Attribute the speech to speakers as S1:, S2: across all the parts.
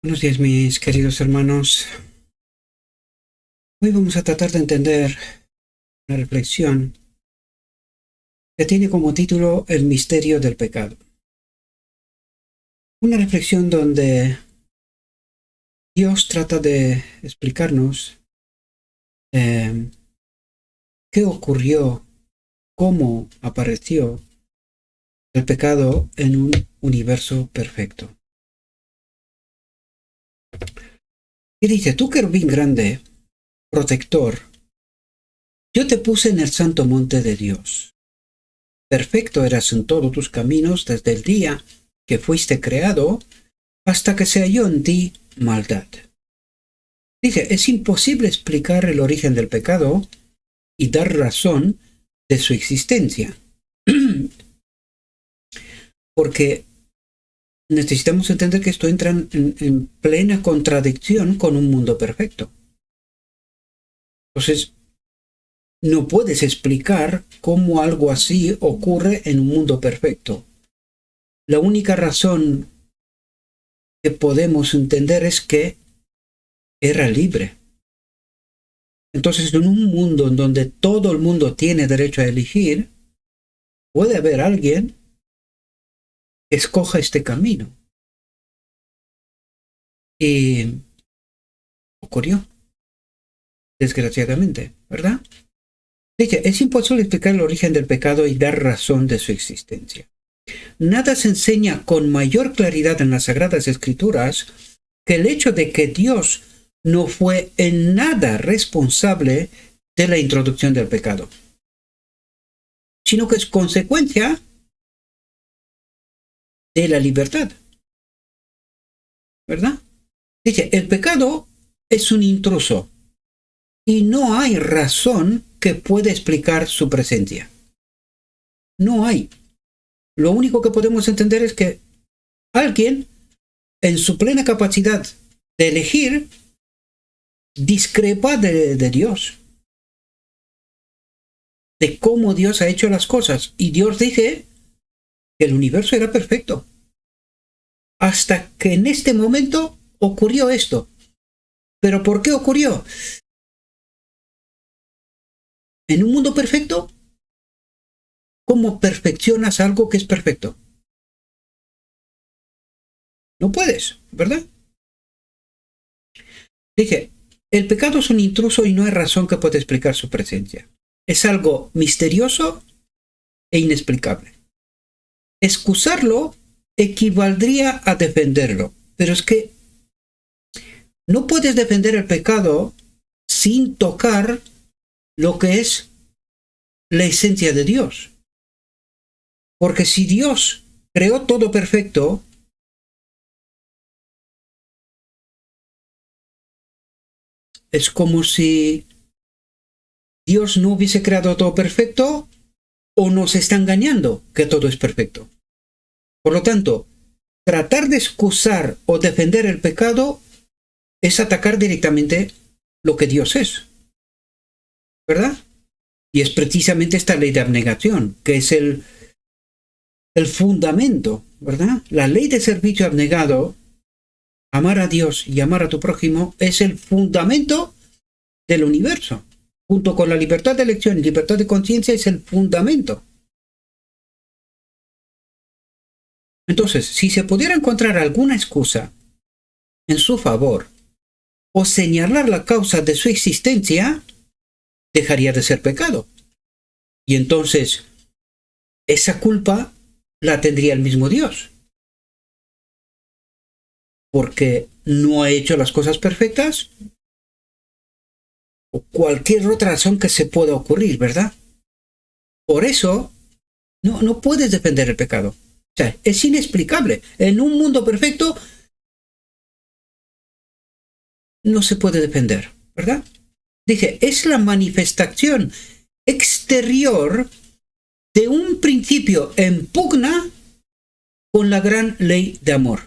S1: Buenos días, mis queridos hermanos. Hoy vamos a tratar de entender una reflexión que tiene como título El misterio del pecado. Una reflexión donde Dios trata de explicarnos qué ocurrió, cómo apareció el pecado en un universo perfecto. Y dice, tú querubín grande, protector, yo te puse en el santo monte de Dios. Perfecto eras en todos tus caminos desde el día que fuiste creado hasta que se halló en ti maldad. Dice, es imposible explicar el origen del pecado y dar razón de su existencia, porque necesitamos entender que esto entra en plena contradicción con un mundo perfecto. Entonces, no puedes explicar cómo algo así ocurre en un mundo perfecto. La única razón que podemos entender es que era libre. Entonces, en un mundo en donde todo el mundo tiene derecho a elegir, puede haber alguien que escoja este camino. Y ocurrió, desgraciadamente, ¿verdad? Dice, es imposible explicar el origen del pecado y dar razón de su existencia. Nada se enseña con mayor claridad en las Sagradas Escrituras que el hecho de que Dios no fue en nada responsable de la introducción del pecado, sino que es consecuencia de la libertad, ¿verdad? Dice, el pecado es un intruso y no hay razón que pueda explicar su presencia. No hay. Lo único que podemos entender es que alguien, en su plena capacidad de elegir, discrepa de Dios, de cómo Dios ha hecho las cosas. Y Dios dice que el universo era perfecto. Hasta que en este momento ocurrió esto. ¿Pero por qué ocurrió? En un mundo perfecto, ¿cómo perfeccionas algo que es perfecto? No puedes, ¿verdad? Dije, el pecado es un intruso y no hay razón que pueda explicar su presencia. Es algo misterioso e inexplicable. Excusarlo equivaldría a defenderlo, pero es que no puedes defender el pecado sin tocar lo que es la esencia de Dios. Porque si Dios creó todo perfecto, es como si Dios no hubiese creado todo perfecto o nos está engañando que todo es perfecto. Por lo tanto, tratar de excusar o defender el pecado es atacar directamente lo que Dios es, ¿verdad? Y es precisamente esta ley de abnegación, que es el fundamento, ¿verdad? La ley de servicio abnegado, amar a Dios y amar a tu prójimo, es el fundamento del universo. Junto con la libertad de elección y libertad de conciencia es el fundamento. Entonces, si se pudiera encontrar alguna excusa en su favor o señalar la causa de su existencia, dejaría de ser pecado. Y entonces, esa culpa la tendría el mismo Dios. Porque no ha hecho las cosas perfectas o cualquier otra razón que se pueda ocurrir, ¿verdad? Por eso, no puedes defender el pecado. O sea, es inexplicable. En un mundo perfecto no se puede defender, ¿verdad? Dice, es la manifestación exterior de un principio en pugna con la gran ley de amor.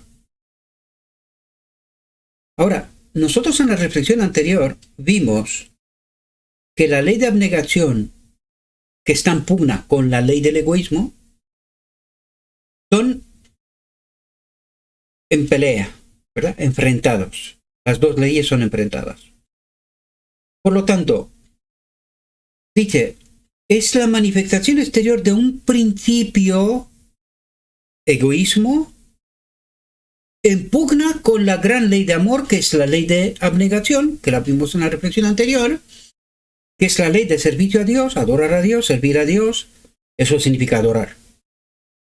S1: Ahora, nosotros en la reflexión anterior vimos que la ley de abnegación que está en pugna con la ley del egoísmo son en pelea. ¿verdad? Enfrentados. Las dos leyes son enfrentadas. Por lo tanto, dice, es la manifestación exterior de un principio, egoísmo, en pugna con la gran ley de amor, que es la ley de abnegación, que la vimos en la reflexión anterior, que es la ley de servicio a Dios, adorar a Dios, servir a Dios. Eso significa adorar.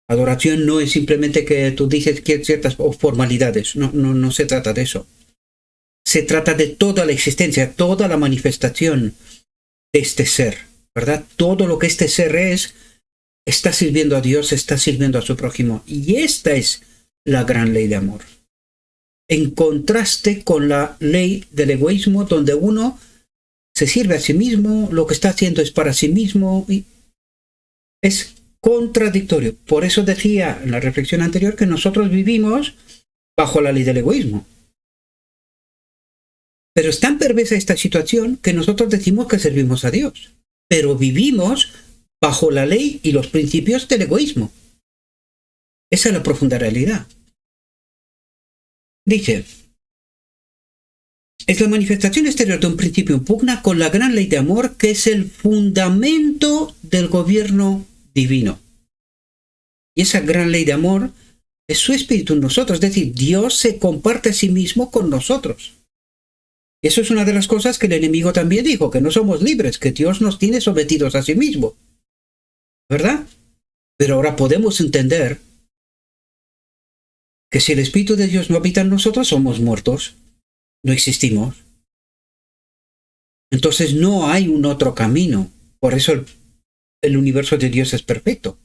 S1: Adoración no es simplemente que tú dices que ciertas formalidades, no se trata de eso. Se trata de toda la existencia, toda la manifestación de este ser, ¿verdad? Todo lo que este ser es, está sirviendo a Dios, está sirviendo a su prójimo. Y esta es la gran ley de amor. En contraste con la ley del egoísmo, donde uno se sirve a sí mismo, lo que está haciendo es para sí mismo, y es contradictorio. Por eso decía en la reflexión anterior que nosotros vivimos bajo la ley del egoísmo. Pero es tan perversa esta situación que nosotros decimos que servimos a Dios, pero vivimos bajo la ley y los principios del egoísmo. Esa es la profunda realidad. Dice, es la manifestación exterior de un principio en pugna con la gran ley de amor, que es el fundamento del gobierno divino. Y esa gran ley de amor es su espíritu en nosotros, es decir, Dios se comparte a sí mismo con nosotros. Y eso es una de las cosas que el enemigo también dijo, que no somos libres, que Dios nos tiene sometidos a sí mismo. ¿Verdad? Pero ahora podemos entender que si el Espíritu de Dios no habita en nosotros, somos muertos, no existimos. Entonces no hay un otro camino. Por eso el universo de Dios es perfecto.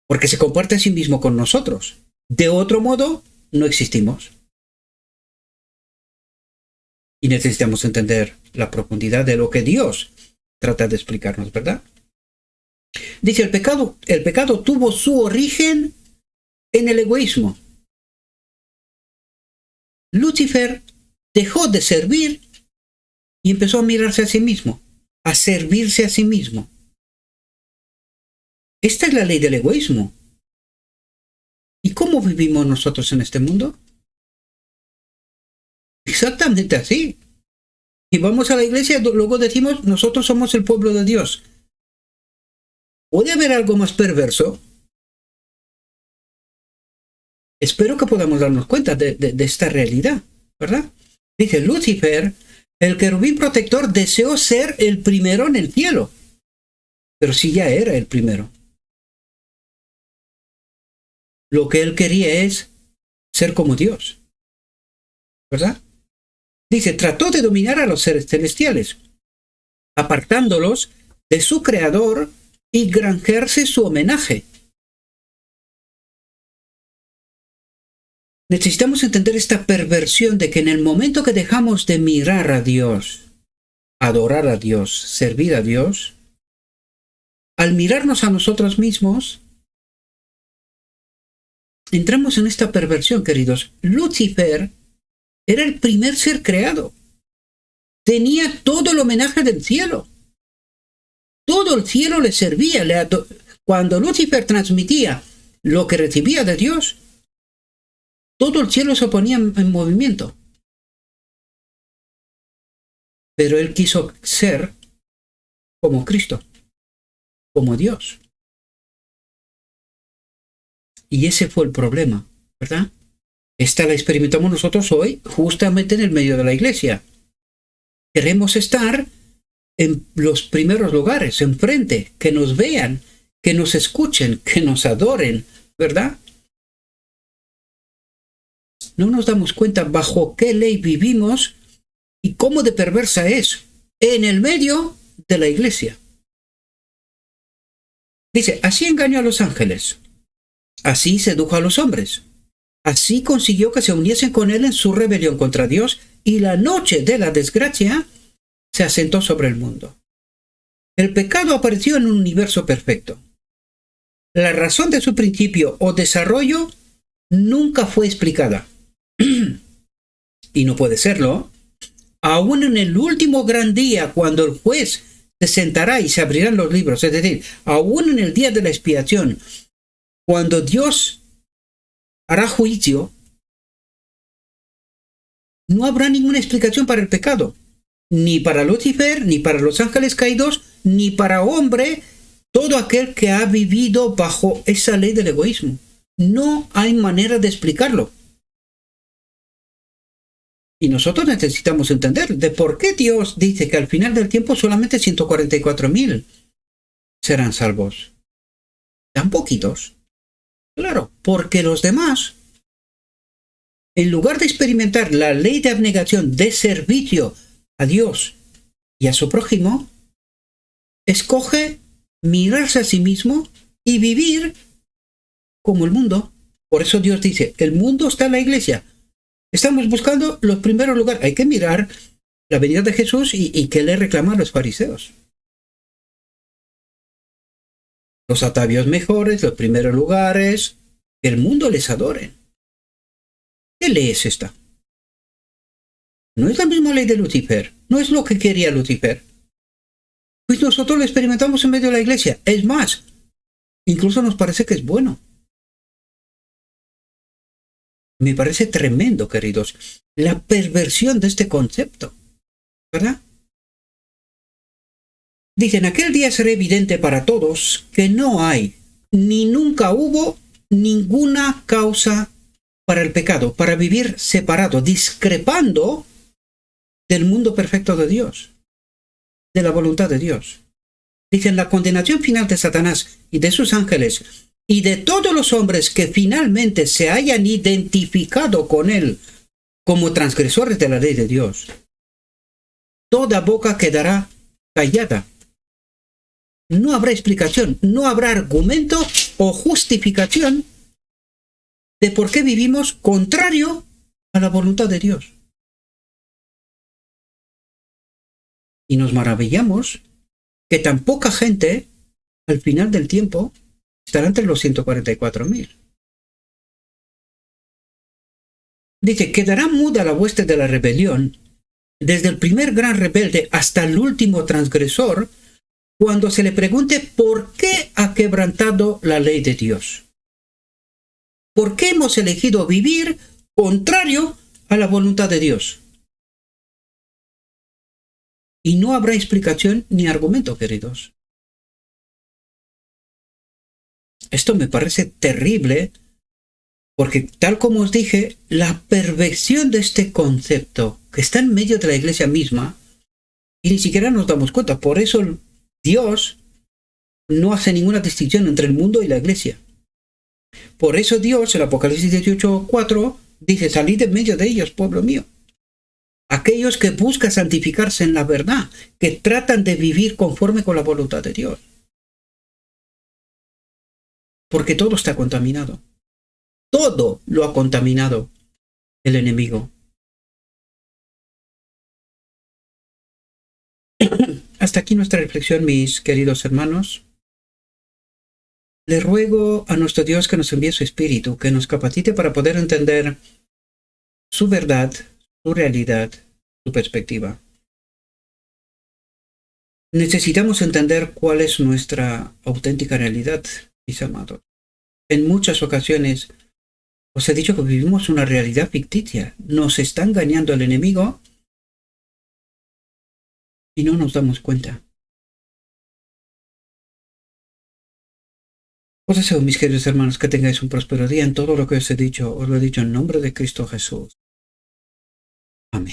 S1: Porque se comparte a sí mismo con nosotros. De otro modo, no existimos. Y necesitamos entender la profundidad de lo que Dios trata de explicarnos, ¿verdad? Dice, el pecado tuvo su origen en el egoísmo. Lucifer dejó de servir y empezó a mirarse a sí mismo, a servirse a sí mismo. Esta es la ley del egoísmo. ¿Y cómo vivimos nosotros en este mundo? Exactamente así. Y vamos a la iglesia, luego decimos, nosotros somos el pueblo de Dios. ¿Puede haber algo más perverso? Espero que podamos darnos cuenta de esta realidad, ¿verdad? Dice Lucifer, el querubín protector, deseó ser el primero en el cielo. Pero sí ya era el primero. Lo que él quería es ser como Dios, ¿verdad? Dice, trató de dominar a los seres celestiales, apartándolos de su creador y granjearse su homenaje. Necesitamos entender esta perversión de que en el momento que dejamos de mirar a Dios, adorar a Dios, servir a Dios, al mirarnos a nosotros mismos, entramos en esta perversión, queridos. Lucifer era el primer ser creado. Tenía todo el homenaje del cielo. Todo el cielo le servía. Cuando Lucifer transmitía lo que recibía de Dios, todo el cielo se ponía en movimiento. Pero él quiso ser como Cristo, como Dios. Y ese fue el problema, ¿verdad? Esta la experimentamos nosotros hoy justamente en el medio de la iglesia. Queremos estar en los primeros lugares, enfrente, que nos vean, que nos escuchen, que nos adoren, ¿verdad? No nos damos cuenta bajo qué ley vivimos y cómo de perversa es en el medio de la iglesia. Dice, así engañó a los ángeles, así sedujo a los hombres, así consiguió que se uniesen con él en su rebelión contra Dios, y la noche de la desgracia se asentó sobre el mundo. El pecado apareció en un universo perfecto. La razón de su principio o desarrollo nunca fue explicada. Y no puede serlo. Aún en el último gran día, cuando el juez se sentará y se abrirán los libros, es decir, aún en el día de la expiación, cuando Dios hará juicio, no habrá ninguna explicación para el pecado. Ni para Lucifer, ni para los ángeles caídos, ni para hombre, todo aquel que ha vivido bajo esa ley del egoísmo. No hay manera de explicarlo. Y nosotros necesitamos entender de por qué Dios dice que al final del tiempo solamente 144.000 serán salvos. Tan poquitos. Claro, porque los demás, en lugar de experimentar la ley de abnegación de servicio a Dios y a su prójimo, escoge mirarse a sí mismo y vivir como el mundo. Por eso Dios dice, el mundo está en la iglesia. Estamos buscando los primeros lugares. Hay que mirar la venida de Jesús y qué le reclaman los fariseos. Los atavios mejores, los primeros lugares, que el mundo les adore. ¿Qué ley es esta? No es la misma ley de Lucifer. No es lo que quería Lucifer. Pues nosotros lo experimentamos en medio de la iglesia. Es más, incluso nos parece que es bueno. Me parece tremendo, queridos, la perversión de este concepto, ¿verdad? Dicen, aquel día será evidente para todos que no hay, ni nunca hubo, ninguna causa para el pecado, para vivir separado, discrepando del mundo perfecto de Dios, de la voluntad de Dios. Dicen, la condenación final de Satanás y de sus ángeles y de todos los hombres que finalmente se hayan identificado con él como transgresores de la ley de Dios. Toda boca quedará callada. No habrá explicación, no habrá argumento o justificación de por qué vivimos contrario a la voluntad de Dios. Y nos maravillamos que tan poca gente, al final del tiempo, estará entre los 144.000. Dice, quedará muda la hueste de la rebelión, desde el primer gran rebelde hasta el último transgresor, cuando se le pregunte por qué ha quebrantado la ley de Dios. ¿Por qué hemos elegido vivir contrario a la voluntad de Dios? Y no habrá explicación ni argumento, queridos. Esto me parece terrible, porque tal como os dije, la perversión de este concepto que está en medio de la iglesia misma, y ni siquiera nos damos cuenta. Por eso Dios no hace ninguna distinción entre el mundo y la iglesia. Por eso Dios, en Apocalipsis 18:4, dice, salid de medio de ellos, pueblo mío. Aquellos que buscan santificarse en la verdad, que tratan de vivir conforme con la voluntad de Dios. Porque todo está contaminado. Todo lo ha contaminado el enemigo. Hasta aquí nuestra reflexión, mis queridos hermanos. Le ruego a nuestro Dios que nos envíe su Espíritu, que nos capacite para poder entender su verdad, su realidad, su perspectiva. Necesitamos entender cuál es nuestra auténtica realidad, mis amados. En muchas ocasiones os he dicho que vivimos una realidad ficticia. Nos está engañando el enemigo y no nos damos cuenta. Os deseo, mis queridos hermanos, que tengáis un próspero día. En todo lo que os he dicho, os lo he dicho en nombre de Cristo Jesús. Amén.